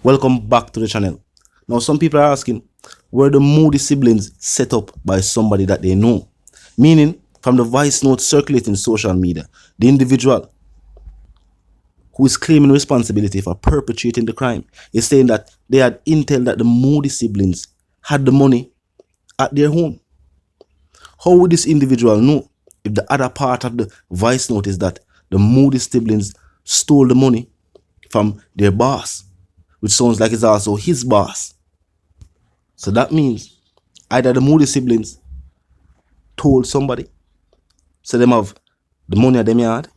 Welcome back to the channel. Now some people are asking, were the Moody siblings set up by somebody that they know? Meaning, from the voice note circulating social media, the individual who is claiming responsibility for perpetrating the crime is saying that they had intel that the Moody siblings had the money at their home. How would this individual know if the other part of the voice note is that the Moody siblings stole the money from their boss, which sounds like it's also his boss? So that means either the Moody siblings told somebody, so them have the money at them yard,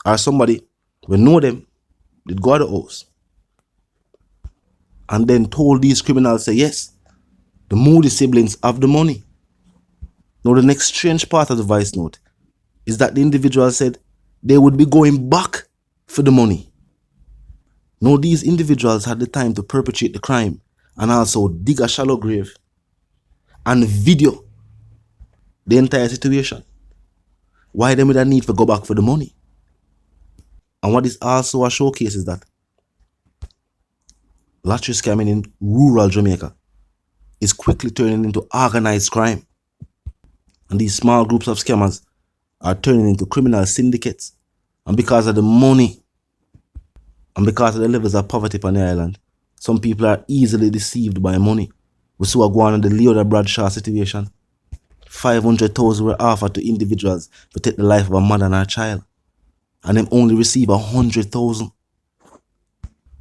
or somebody will know them, did go to the house, and then told these criminals, say, yes, the Moody siblings have the money. Now the next strange part of the voice note is that the individual said they would be going back for the money. Now these individuals had the time to perpetrate the crime and also dig a shallow grave and video the entire situation. Why them with a need to go back for the money? And what is also a showcase is that lottery scamming in rural Jamaica is quickly turning into organized crime. And these small groups of scammers are turning into criminal syndicates. And because of the money and because of the levels of poverty on the island, some people are easily deceived by money. We saw go on in the Leota Bradshaw situation. 500,000 were offered to individuals to take the life of a mother and her child, and them only receive 100,000.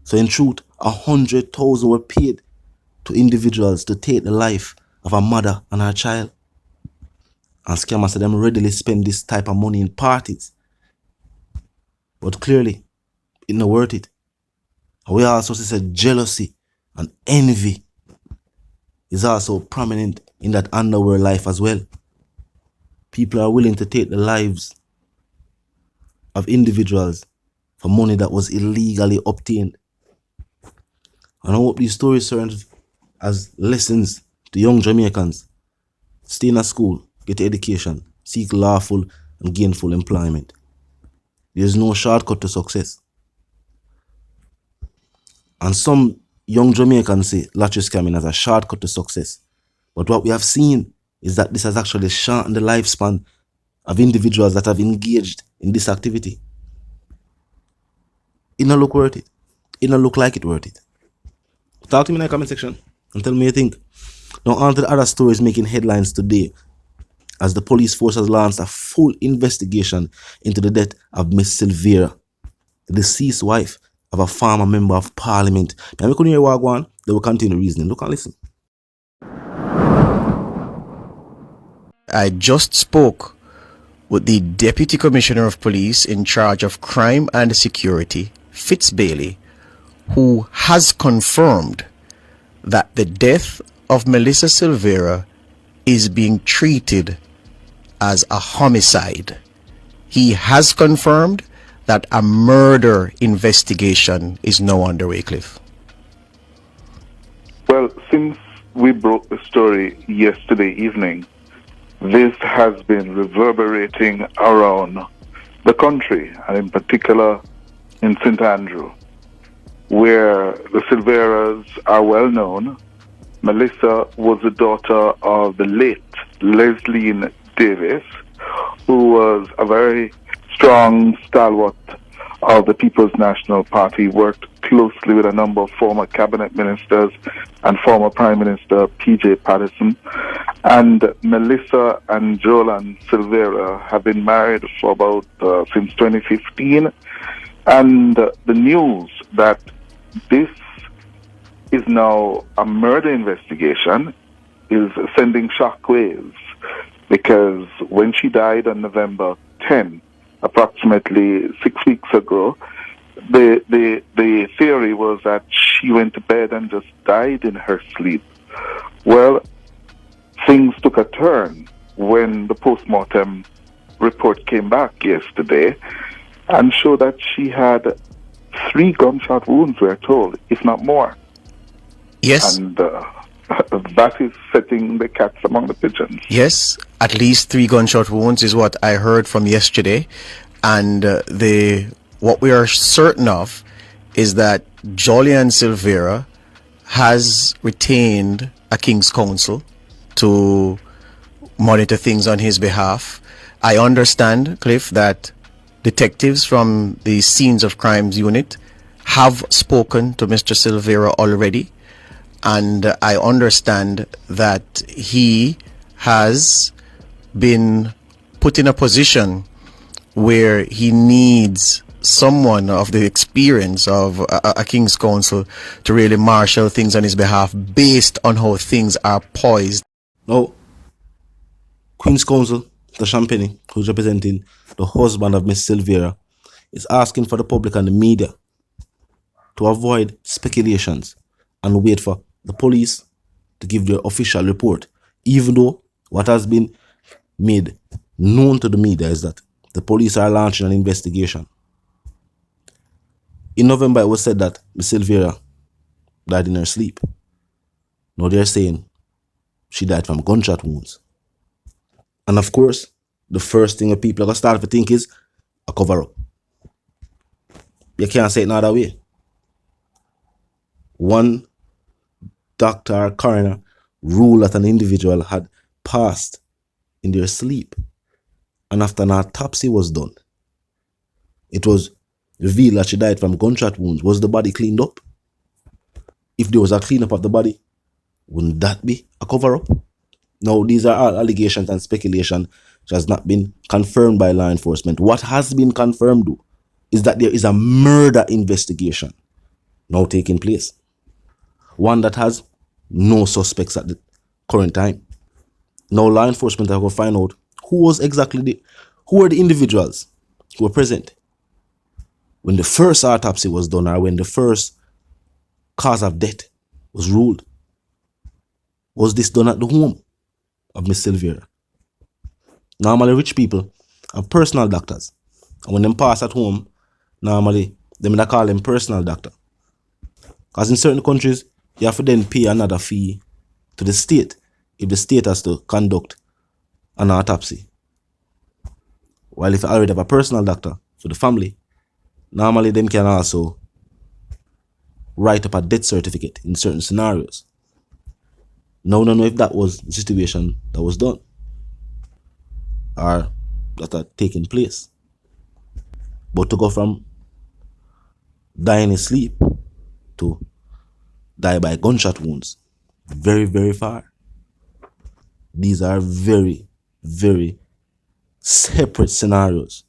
So in truth, 100,000 were paid to individuals to take the life of a mother and her child. And scammers said them readily spend this type of money in parties. But clearly, it's not worth it. And we also see that jealousy and envy is also prominent in that underworld life as well. People are willing to take the lives of individuals for money that was illegally obtained. And I hope these stories serve as lessons to young Jamaicans. Stay in a school, get education, seek lawful and gainful employment. There is no shortcut to success. And some young Jamaicans say lottery scamming as a shortcut to success. But what we have seen is that this has actually shortened the lifespan of individuals that have engaged in this activity. It not look worth it. It not look like it worth it. Talk to me in the comment section and tell me what you think. Now on to the other stories making headlines today, as the police force has launched a full investigation into the death of Miss Silvera, the deceased wife of a former member of parliament. Now we couldn't hear what going on, they will continue reasoning. Look and listen. I just spoke with the Deputy Commissioner of Police in charge of crime and security, Fitz Bailey, who has confirmed that the death of Melissa Silvera is being treated as a homicide. He has confirmed that a murder investigation is now underway, Cliff. Well, since we broke the story yesterday evening, this has been reverberating around the country, and in particular in St. Andrew, where the Silveras are well known. Melissa was the daughter of the late Leslie Davis, who was a very strong stalwart of the People's National Party, worked closely with a number of former cabinet ministers and former Prime Minister P.J. Patterson. And Melissa and Jolan Silvera have been married for about since 2015. And the news that this is now a murder investigation is sending shockwaves, because when she died on November 10, approximately 6 weeks ago, the theory was that she went to bed and just died in her sleep. Well, things took a turn when the postmortem report came back yesterday and showed that she had 3 gunshot wounds, we're told, if not more. Yes. And that is setting the cats among the pigeons. Yes, at least 3 gunshot wounds is what I heard from yesterday. And what we are certain of is that Julian Silvera has retained a King's Counsel to monitor things on his behalf. I understand, Cliff, that detectives from the Scenes of Crimes unit have spoken to Mr. Silvera already, and I understand that he has been put in a position where he needs someone of the experience of a King's Counsel to really marshal things on his behalf based on how things are poised. Now, Queen's Counsel, the Champagne, who's representing the husband of Miss Silvera, is asking for the public and the media to avoid speculations and wait for the police to give their official report, even though what has been made known to the media is that the police are launching an investigation. In November, it was said that Miss Silvera died in her sleep. Now they're saying she died from gunshot wounds. And of course, the first thing that people are going to start to think is a cover-up. You can't say it no other way. One doctor or coroner ruled that an individual had passed in their sleep. And after an autopsy was done, it was revealed that she died from gunshot wounds. Was the body cleaned up? If there was a cleanup of the body, wouldn't that be a cover-up? Now, these are all allegations and speculation which has not been confirmed by law enforcement. What has been confirmed, though, is that there is a murder investigation now taking place. One that has no suspects at the current time. Now, law enforcement are going to find out who were the individuals who were present when the first autopsy was done or when the first cause of death was ruled. Was this done at the home of Miss Silvera? Normally, rich people have personal doctors. And when them pass at home, normally, they may call them personal doctor. Because in certain countries, you have to then pay another fee to the state if the state has to conduct an autopsy. While if you already have a personal doctor for the family, normally them can also write up a death certificate in certain scenarios. Now, I don't know if that was the situation that was done or that had taken place. But to go from dying in sleep to die by gunshot wounds, very, very far. These are very, very separate scenarios.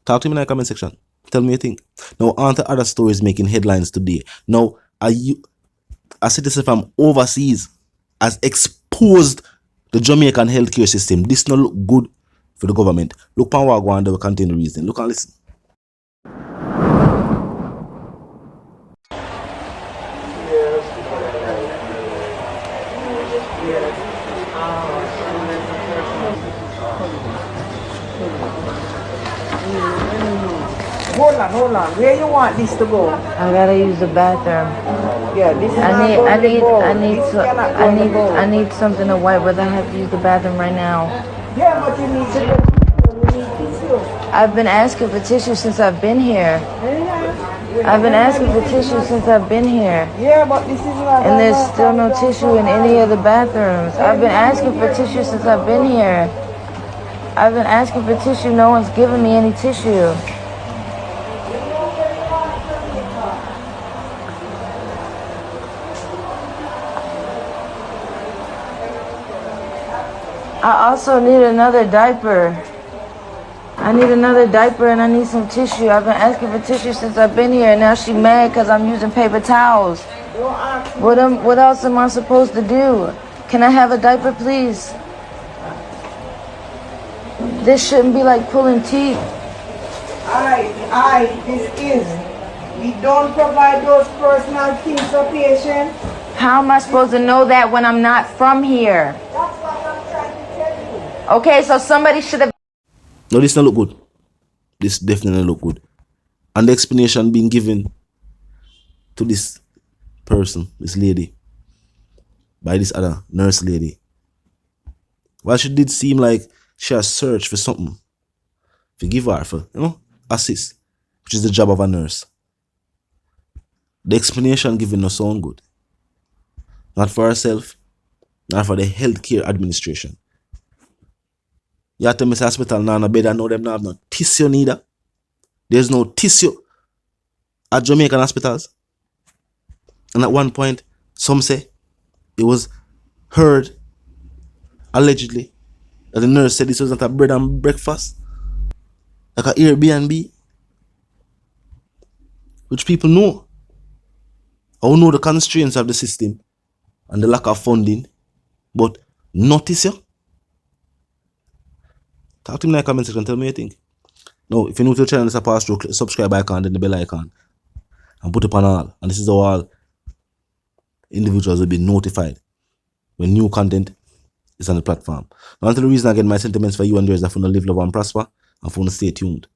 Talk to me in the comment section. Tell me what you think. Now, aren't the other stories making headlines today? Now, are you a citizen from overseas has exposed the Jamaican healthcare system? This not look good for the government. Look pan what go on, they will contain the reason. Look and listen. Hold on. Where you want this to go? I gotta use the bathroom. Yeah, this is I need something to wipe, but I have to use the bathroom right now. Yeah, but you need tissue. I've been asking for tissue since I've been here. I've been asking for tissue since I've been here. Yeah, but this is not. And there's still no tissue in any of the bathrooms. I've been asking for tissue since I've been here. I've been asking for tissue. No one's giving me any tissue. I also need another diaper. I need another diaper and I need some tissue. I've been asking for tissue since I've been here, and now she's mad because I'm using paper towels. What else am I supposed to do? Can I have a diaper, please? This shouldn't be like pulling teeth. This is. We don't provide those personal things for patients. How am I supposed to know that when I'm not from here? That's what I'm trying to tell you. Okay, so somebody should have. No, this don't look good. This definitely look good. And the explanation being given to this person, this lady, by this other nurse lady. Well, she did seem like she has searched for something to give her for, assist, which is the job of a nurse. The explanation given no sound good. Not for herself, not for the healthcare administration. You have to miss hospital now in a bed and know them now have no tissue neither. There's no tissue at Jamaican hospitals. And at one point, some say it was heard, allegedly, that the nurse said this was not a bread and breakfast, like an Airbnb, which people know. I know the constraints of the system and the lack of funding, but notice you. Talk to me in the comment section, tell me what you think. Now, if you're new to the channel, it's a pass through, click subscribe icon, then the bell icon, and put it on all. And this is how all individuals will be notified when new content is on the platform. Now, until the reason again, my sentiments for you and yours are for to live, love, and prosper, and for to stay tuned.